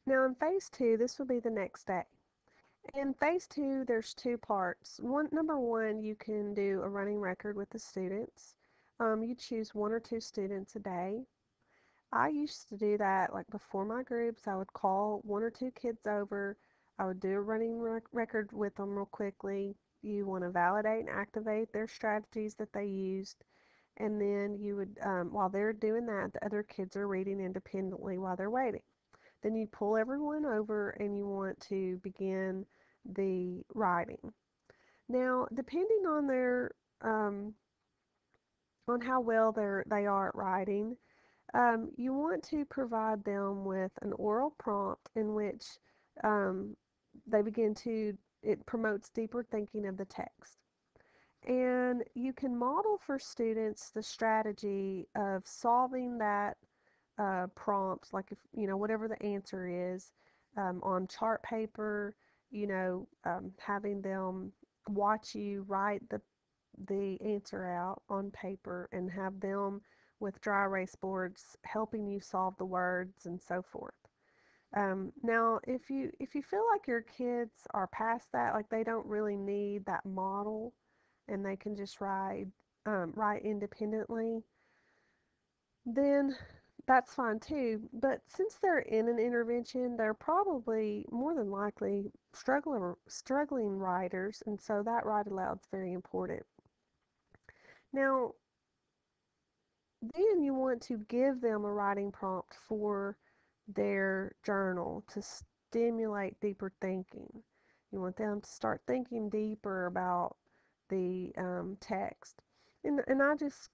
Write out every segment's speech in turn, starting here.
Now in phase two, this will be the next day. In phase two, there's two parts. Number one, you can do a running record with the students. You choose one or two students a day. I used to do that like before my groups. I would call one or two kids over. I would do a running record with them real quickly. You want to validate and activate their strategies that they used. And then you would, while they're doing that, the other kids are reading independently while they're waiting. Then you pull everyone over and you want to begin the writing. Now, depending on their on how well they are at writing, you want to provide them with an oral prompt in which um, they begin to, it promotes deeper thinking of the text. And you can model for students the strategy of solving that prompt, like if, whatever the answer is, on chart paper, having them watch you write the answer out on paper and have them with dry erase boards helping you solve the words and so forth. Now, if you feel like your kids are past that, like they don't really need that model, and they can just write independently, then that's fine too. But since they're in an intervention, they're probably more than likely struggling writers, and so that write aloud is very important. Now, then you want to give them a writing prompt for their journal to stimulate deeper thinking. You want them to start thinking deeper about the text. And I just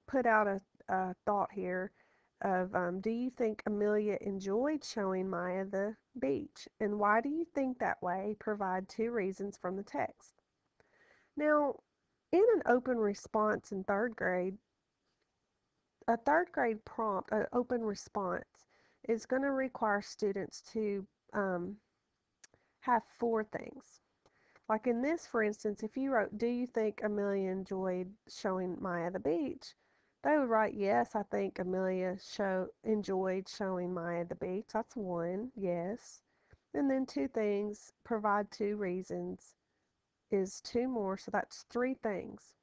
put out a thought here of do you think Amelia enjoyed showing Maya the beach? And why do you think that way? Provide two reasons from the text. Now, in an open response in third grade, a third grade prompt, an open response, is going to require students to um, have four things. Like in this, for instance, if you wrote, do you think Amelia enjoyed showing Maya the beach? They would write, yes, I think Amelia enjoyed showing Maya the beach. That's one, yes. And then two things, provide two reasons, is two more, so that's three things.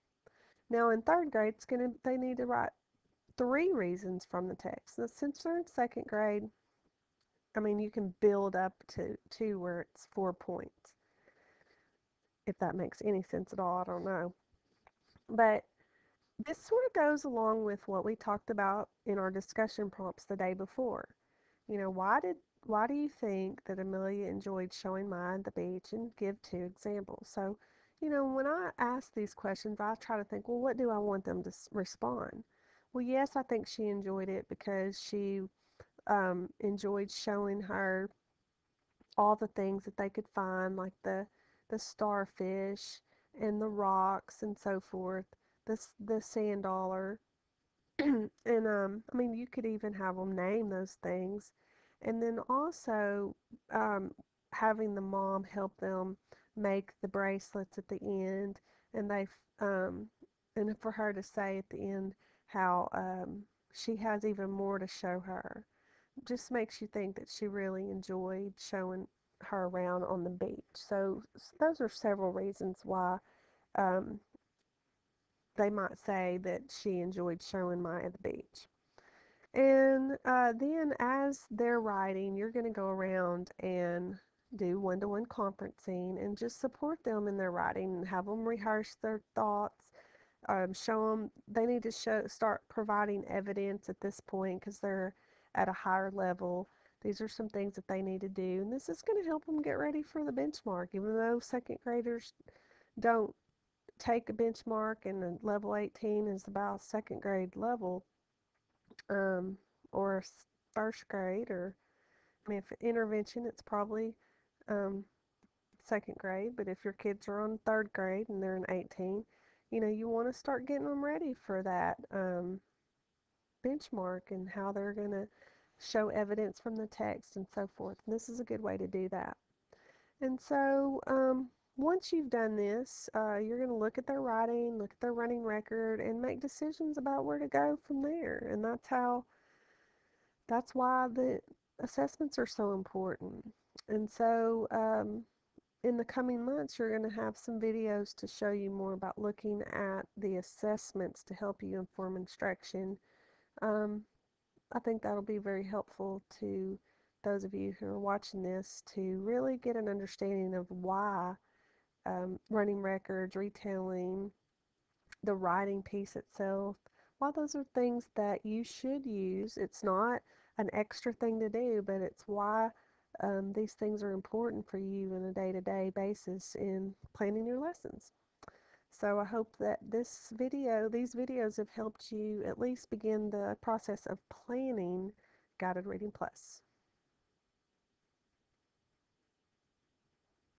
Now in third grade, they need to write three reasons from the text. Now, since they're in second grade, I mean, you can build up to where it's 4 points. If that makes any sense at all, I don't know. But this sort of goes along with what we talked about in our discussion prompts the day before. You know, why do you think that Amelia enjoyed showing Maya the beach, and give two examples? So, when I ask these questions, I try to think, well, what do I want them to respond? Well, yes, I think she enjoyed it because she enjoyed showing her all the things that they could find, like the starfish and the rocks and so forth, the sand dollar, and I mean, you could even have them name those things, and then also um, having the mom help them make the bracelets at the end, and um, and for her to say at the end how she has even more to show her, just makes you think that she really enjoyed showing her around on the beach. So those are several reasons why um, they might say that she enjoyed showing Maya the beach. And then as they're writing, you're going to go around and do one-to-one conferencing and just support them in their writing and have them rehearse their thoughts. Show them they need to start providing evidence at this point because they're at a higher level. These are some things that they need to do, and this is going to help them get ready for the benchmark. Even though second graders don't take a benchmark, and the level 18 is about second grade level, um, or first grade, or I mean, if intervention, it's probably um, second grade. But if your kids are on third grade and they're in 18, you want to start getting them ready for that benchmark and how they're going to show evidence from the text and so forth. And this is a good way to do that. And so once you've done this, you're going to look at their writing, look at their running record, and make decisions about where to go from there. And that's why assessments are so important. And so in the coming months, you're going to have some videos to show you more about looking at the assessments to help you inform instruction. Um, I think that'll be very helpful to those of you who are watching this to really get an understanding of why running records, retailing, the writing piece itself, while those are things that you should use, it's not an extra thing to do, but it's why these things are important for you on a day-to-day basis in planning your lessons. So I hope that these videos have helped you at least begin the process of planning Guided Reading Plus.